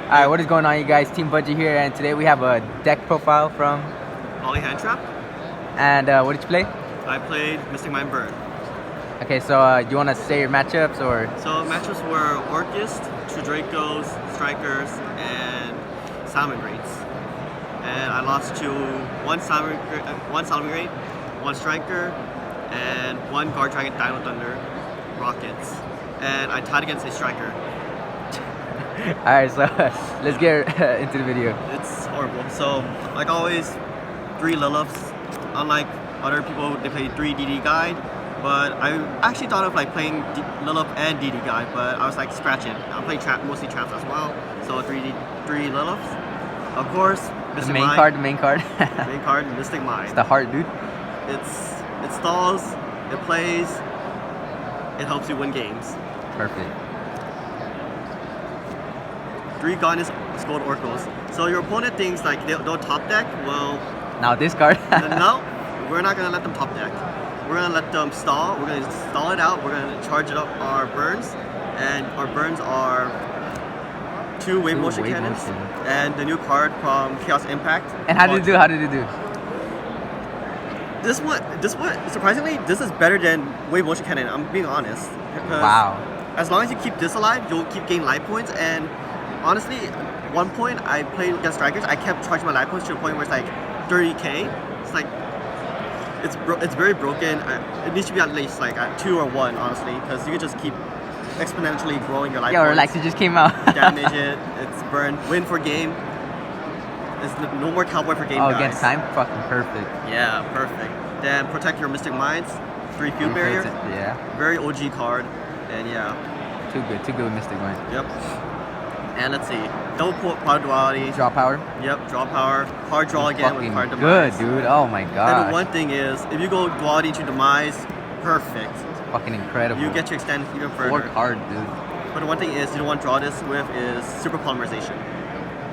Alright, what is going on, you guys? Team Budget here, and today we have a deck profile from... Ollie Hand Trap. And what did you play? I played Mystic Mind Burn. Okay, so do you want to say your matchups, or...? So matchups were Orcust, 2 Dracos, Strikers, and Salmon Greats. And I lost to one Salmon Great, 1 Striker, and 1 Guard Dragon Dino Thunder Rockets. And I tied against a Striker. Alright, so let's get into the video. It's horrible. So, like always, 3 Liliths. Unlike other people, they play 3 DD Guide. But I actually thought of like playing Lilith and DD Guide, but I was like scratching. I'm playing mostly traps as well. So 3 Liliths. Of course, Mystic The main Mind. card, the main card. Main card, Mystic Mind. It's the heart, dude. It stalls, it plays, it helps you win games. Perfect. 3 Goddess Scold Oracles. So your opponent thinks like they'll top deck. Well, Now this card. no, we're not gonna let them top deck. We're gonna let them stall. We're gonna stall it out. We're gonna charge it up our burns, and our burns are 2 wave motion wave cannons motion. and the new card from Chaos Impact. And how did it do? How did it do? This one, surprisingly, this is better than wave motion cannon. I'm being honest. Because Wow. as long as you keep this alive, you'll keep getting life points. And honestly, one point I played against Strikers, I kept charging my life points to a point where it's like 30k. It's like it's very broken. It needs to be at least like at 2 or 1, honestly, because you can just keep exponentially growing your life Yo, points. relax, it just came out. Damage it. It's burn. Win for game. There's no more cowboy for game, Oh, guys. against time? Fucking perfect. Yeah, perfect. Then protect your Mystic Minds. 3 field barrier. Yeah. Very OG card. And yeah. Too good with Mystic Mind. Yep. And let's see. Double power duality. Draw power. Yep, draw power. Hard draw again with Fucking card good, demise. dude. Oh my god. And the one thing is, if you go duality to demise, perfect. It's fucking incredible. You get to extend even further. Work hard, dude. But the one thing is, you don't want to draw this with is super polymerization.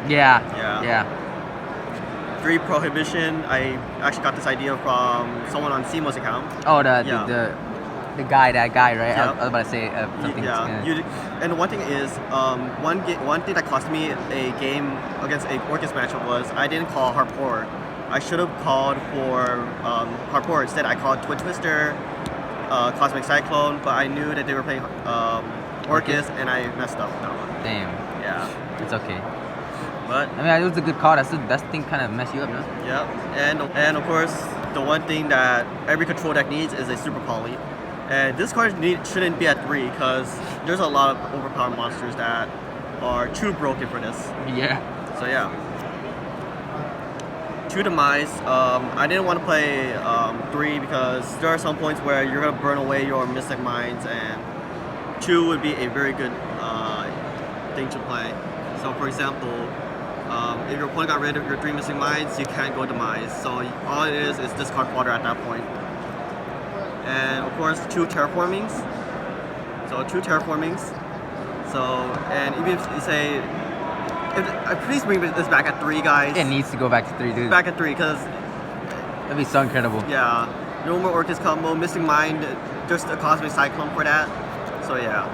Yeah. Yeah. Yeah. 3 prohibition. I actually got this idea from someone on Simo's account. Oh, Yeah. the guy, that guy, right? Yeah. I was about to say something. And the one thing is, one thing that cost me a game against a Orcust matchup was I didn't call Harpour. I should have called for Harpour. Instead, I called Twin Twister, Cosmic Cyclone, but I knew that they were playing Orcust, and I messed up that one. Damn. Yeah. It's okay. But I mean, it was a good call. That thing kind of messed you up, no? yeah, and of course, the one thing that every control deck needs is a super poly. And this card shouldn't be at 3 because there's a lot of overpowered monsters that are too broken for this. Yeah. So yeah. 2 demise. I didn't want to play 3 because there are some points where you're gonna burn away your Mystic Minds, and 2 would be a very good thing to play. So for example, if your opponent got rid of your 3 Mystic Minds, you can't go demise. So all it is discard fodder at that point. And of course 2 terraformings. So 2 terraformings. So, and even if you say, please bring this back at 3, guys. It needs to go back to 3, dude. Back at 3, because That'd be so incredible. yeah, no more Orcust combo, Mystic Mind, just a Cosmic Cyclone for that. So yeah.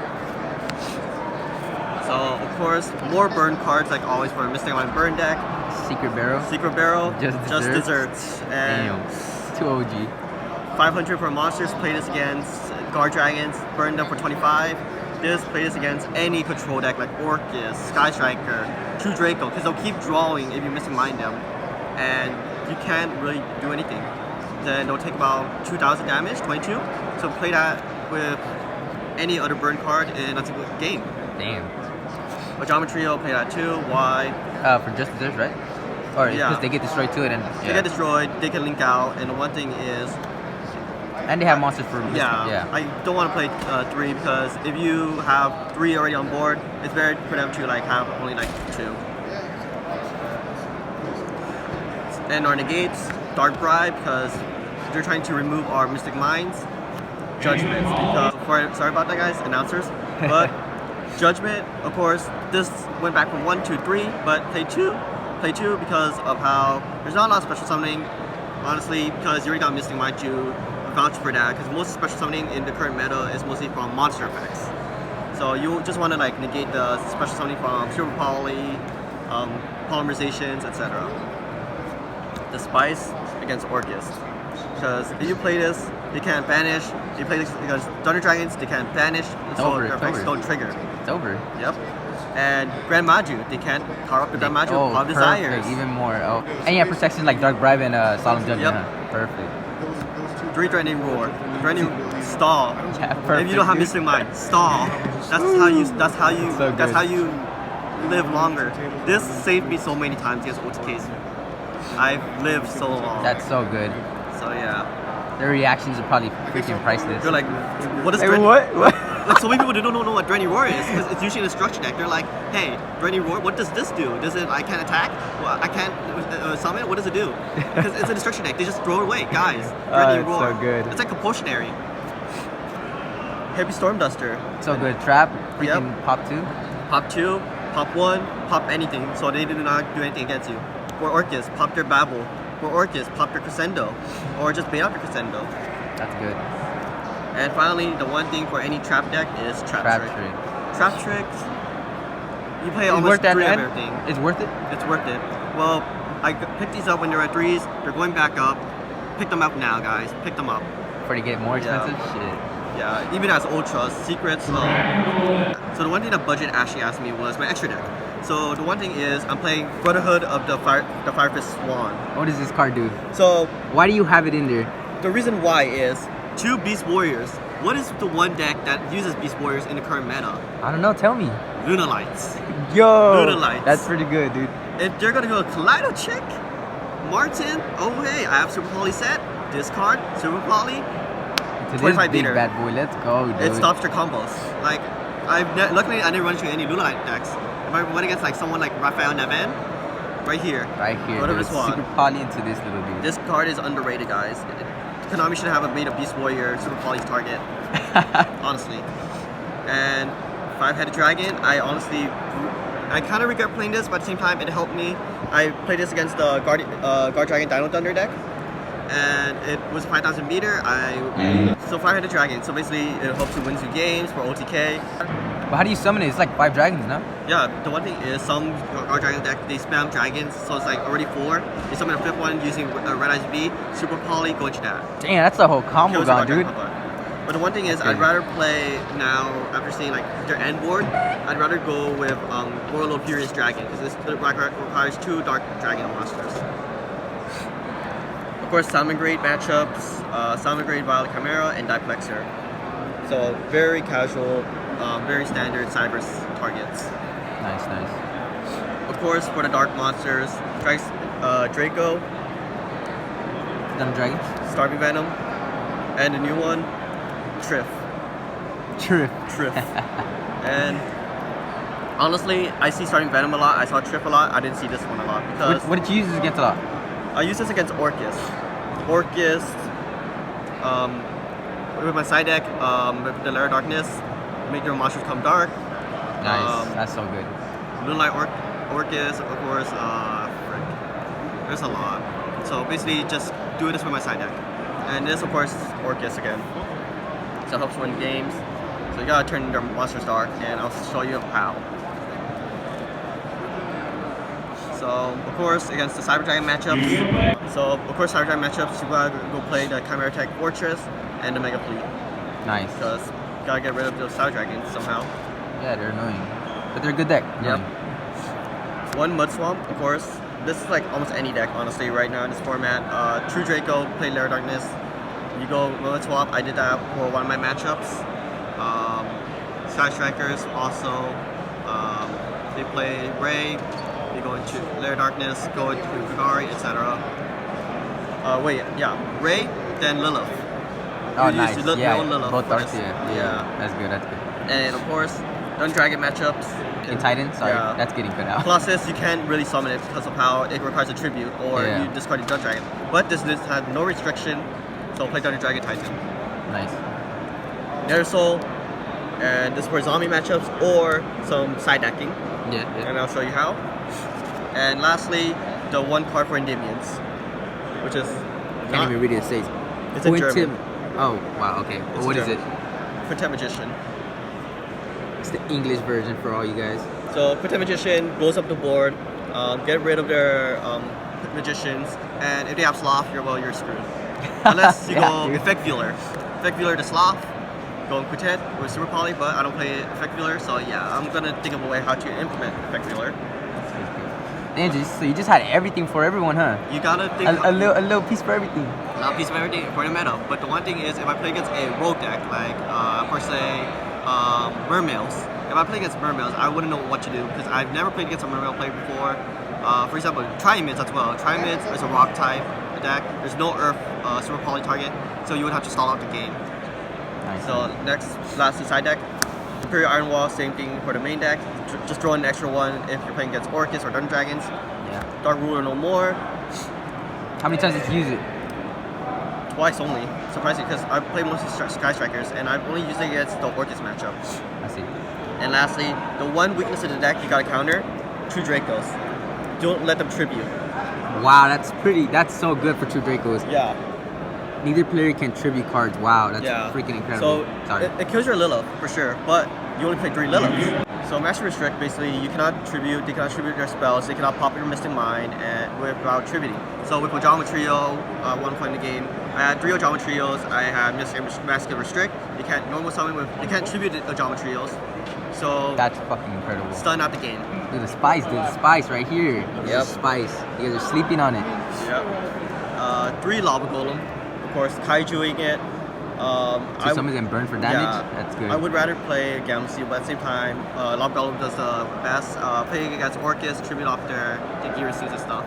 So of course, more burn cards like always for a Mystic Mind burn deck. Secret Barrel. Secret Barrel, Just desserts. And Damn. Too OG. 500 for monsters, play this against Guard Dragons, burn them for 25. This, play this against any control deck like Orcust, Sky Striker, 2 Draco, because they'll keep drawing if you Mystic Mind them. And you can't really do anything. Then they'll take about 2,000 damage, 22. So play that with any other burn card and that's a good game. Damn. Geometry, I'll play that too. Why? For just desserts, right? Or Yeah. because they get destroyed too, and They get destroyed, they can link out, and the one thing is, and they have monsters for yeah, I don't want to play 3 because if you have 3 already on board, it's better for them to like have only like 2. And our negates, Dark Bribe, because they're trying to remove our Mystic Minds. Judgments, because sorry about that, guys, announcers, but Judgment, of course, this went back from 1 to 3, but play 2 because of how there's not a lot of special summoning, honestly, because you already got Mystic Mind to vouch for that, because most special summoning in the current meta is mostly from monster effects. So you just want to like negate the special summoning from super poly, polymerizations, etc. The spice against Orcus. Because if you play this, they can't banish. You play this against Thunder Dragons, they can't banish, so their effects don't trigger. It's over. Yep. And Grand Maju, they can't power up the Grand Maju of Desires. Even more. Oh. And yeah, protection like Dark Bribe and Solemn Judgment. Yep. Huh? Perfect. 3 Threatening Roar. Threatening Stall. Yeah, perfect. If you don't have Mystic Mind, stall. That's how you live longer. This saved me so many times against OTKs. I've lived so long. That's so good. So yeah. Their reactions are probably freaking priceless. They're like, what is Hey, what? Like so many people don't know what Drenny Roar is because it's usually in a structure deck. They're like, hey, Drenny Roar, what does this do? Does it? I can't attack. Well, I can't summon. What does it do? Because it's in a structure deck. They just throw it away, guys. Drenny Roar. So good. It's like compulsionary. Heavy Storm Duster. So good. Trap. Freaking pop 2. Pop 2, pop 1, pop anything. So they do not do anything against you. For Orcus, pop their Babel. For Orcus, pop your Crescendo. Or just bait out your Crescendo. That's good. And finally, the one thing for any trap deck is Trap Trick. Trap Tricks, you play almost 3 of everything. It's worth it? It's worth it. Well, I picked these up when they're at 3s. They're going back up. Pick them up now, guys. Pick them up. Before they get more expensive? Shit. Yeah, even as Ultras, Secrets. So the one thing that Budget actually asked me was my extra deck. So the one thing is I'm playing Brotherhood of the Fire Fist Swan. What does this card do? So why do you have it in there? The reason why is 2 Beast Warriors. What is the one deck that uses Beast Warriors in the current meta? I don't know, tell me. Luna Lights. Yo! Luna Lights. That's pretty good, dude. If they're gonna go Kaleido Chick, Martin, oh hey, I have Super Poly set, discard, Super Poly, To 25 this big beater. bad boy, let's go, dude. It stops their combos. Like, luckily I didn't run into any Luna Light decks. If I went against like someone like Raphael Neven, right here. Right here, Go to dude. this one. Super poly into this little dude. This card is underrated, guys. Konami should have made a Beast Warrior Super Poly's target. Honestly. And 5-headed dragon, I kind of regret playing this, but at the same time it helped me. I played this against the Guard Dragon Dino Thunder deck, and it was 5,000 meter. So 5-headed dragon, so basically it helps you win 2 games for OTK. But how do you summon it? It's like 5 dragons, no? Yeah, the one thing is some Guard Dragon deck, they spam dragons, so it's like already 4. You summon a 5th one using Red Eyes V, Super Poly, go to that. Damn, that's the whole combo gone, dude. But the one thing is, I'd rather play now, after seeing like their end board, I'd rather go with Royal Furious Dragon, because this requires 2 Dark Dragon monsters. Of course, Salmon Grade matchups, Salmon Grade Violet Chimera, and Diplexer. So very casual, very standard Cybers targets. Nice, nice. Of course, for the Dark monsters, Draco, Dumb dragons? Starving Venom, and the new one, Triff. Triff. And honestly, I see Starving Venom a lot. I saw Triff a lot. I didn't see this one a lot because What did you use this against a lot? I use this against Orcus. Orcus, with my side deck, with the Lair of Darkness, make your monsters come dark. Nice, that's so good. Moonlight Orcus, of course. There's a lot. So basically, just do this with my side deck. And this, of course, Orcus again. So it helps win games. So you gotta turn your monsters dark, and I'll show you how. So of course, against the Cyber Dragon matchups. So of course, Cyber Dragon matchups, you gotta go play the Chimera Tech Fortress and the Mega Fleet. Nice. Because you gotta get rid of those Cyber Dragons somehow. Yeah, they're annoying. But they're a good deck. Yep. One Mud Swamp, of course. This is like almost any deck, honestly, right now in this format. True Draco, play Lair of Darkness. You go Mud Swamp. I did that for one of my matchups. Sky Strikers also. They play Ray. You go into Lair of Darkness, go into Kagari, etc. Ray, then Lilith. Oh, nice. Yeah, Lilith both first. Darks, yeah. That's good, that's good. And of course, Dun Dragon matchups. In Titan? Sorry, Yeah. that's getting cut out. Plus this, you can't really summon it because of how it requires a tribute or Yeah. you discard your Dun Dragon. But this list had no restriction, so play Dun Dragon Titan. Nice. Nether Soul, and this is for zombie matchups or some side decking. Yeah. And I'll show you how. And lastly, the one card for Endymions, which is Can't even read it, it says. It's in German. Oh, wow, okay. Well, what is it? Quintet Magician. It's the English version for all you guys. So Quick Time Magician goes up the board, get rid of their magicians, and if they have sloth, you're screwed. Unless you go dude. Effect Viewer. Effect Viewer to sloth, go in Quintet with Super Poly, but I don't play Effect Viewer, so yeah, I'm gonna think of a way how to implement Effect Viewer. Angie, so you just had everything for everyone, huh? You gotta think A little piece for everything. a piece of everything for the meta. But the one thing is, if I play against a rogue deck, like per se Mermails, if I play against Mermails, I wouldn't know what to do because I've never played against a Mermail player before. For example, Triamids as well. Triamids is a rock type deck. There's no Earth Super Poly target, so you would have to stall out the game. Nice. So lastly, side deck. Imperial Iron Wall, same thing for the main deck. Just throw in an extra one if you're playing against Orcus or Dungeon Dragons. Yeah. Dark Ruler no more. How many times did you use it? Twice only, surprisingly, because I play most of the Sky Strikers and I've only used it against the Orcus matchup. I see. And lastly, the one weakness of the deck you gotta counter, True Dracos. Don't let them tribute. Wow, that's so good for True Dracos. Yeah. Neither player can tribute cards. Wow, that's freaking incredible. So Sorry. it kills your Lilith for sure, but you only play 3 Liliths. So Master Restrict, basically, you cannot tribute, they cannot tribute their spells, they cannot pop your Mystic Mind without tributing. So with Ojama Trio, one point in the game, I had 3 Ojama Trios, I had Master Restrict, they can't normal summon they can't tribute the Ojama Trios. So That's fucking incredible. stun out the game. Dude, the spice right here. Yep. The spice. You guys are sleeping on it. Yep. 3 Lava Golem, of course, Kaijuing it. So some of them burn for damage? Yeah, That's good. I would rather play Gamma but at the same time, Lava Golem does the best. Playing against Orcus, tribute off their gear suits and stuff.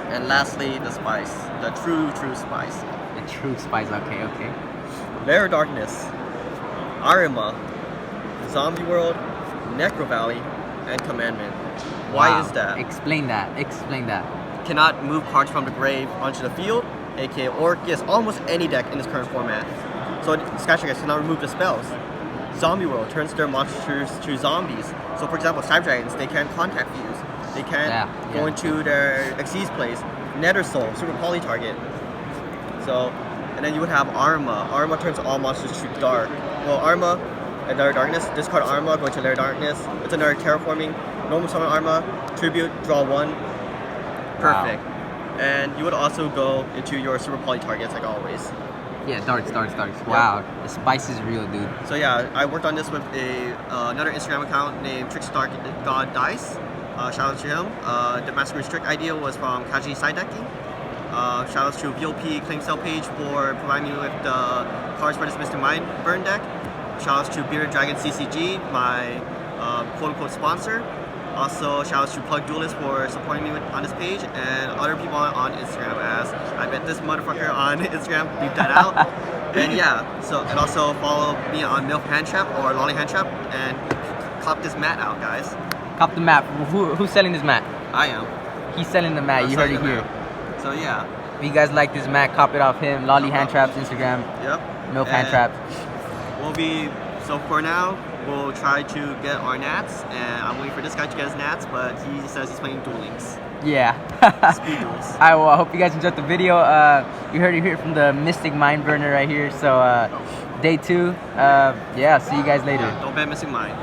And lastly, the spice. The true spice. The true spice, okay. Lair of Darkness, Arima, Zombie World, Necro Valley, and Commandment. Why Wow. is that? Explain that. Cannot move cards from the grave onto the field, aka Orcus, almost any deck in this current format. So Sky Strikers cannot remove the spells. Zombie World turns their monsters to zombies. So for example, Cyber Dragons, they can't contact fuse. They can't go into their Xyz place. Nether Soul, Super Poly target. So, and then you would have Arma. Arma turns all monsters to dark. Well, Arma and Lair of Darkness, discard Arma, go into Lair of Darkness. It's another terraforming. Normal summon Arma, tribute, draw 1. Perfect. Wow. And you would also go into your Super Poly targets like always. Yeah, darts. Wow, the spice is real, dude. So yeah, I worked on this with another Instagram account named Trickster God Dice. Shout out to him. The Master Restrict idea was from Kaji Saideki. Shout out to VOP Claim Sale page for providing me with the cards for this Mystic Mind burn deck. Shout out to Bearded Dragon CCG, my quote-unquote sponsor. Also, shout out to Plug Duelist for supporting me on this page, and other people on Instagram, as I bet this motherfucker on Instagram beat that out. And yeah, and also follow me on MILF Hand Trap or Lolly Hand Trap, and cop this mat out, guys. Cop the mat. Who's selling this mat? I am. He's selling the mat. You heard it here. So yeah. If you guys like this mat, cop it off him. Lolly Hand Traps Instagram. Yep. MILF Hand Traps. So for now, we'll try to get our nats, and I'm waiting for this guy to get his nats, but he says he's playing Duel Links. Yeah. Speed duels. Alright, well, I hope you guys enjoyed the video. You heard it here from the Mystic Mind Burner right here. So, day 2. Yeah, see you guys later. Don't bet Missing Mind.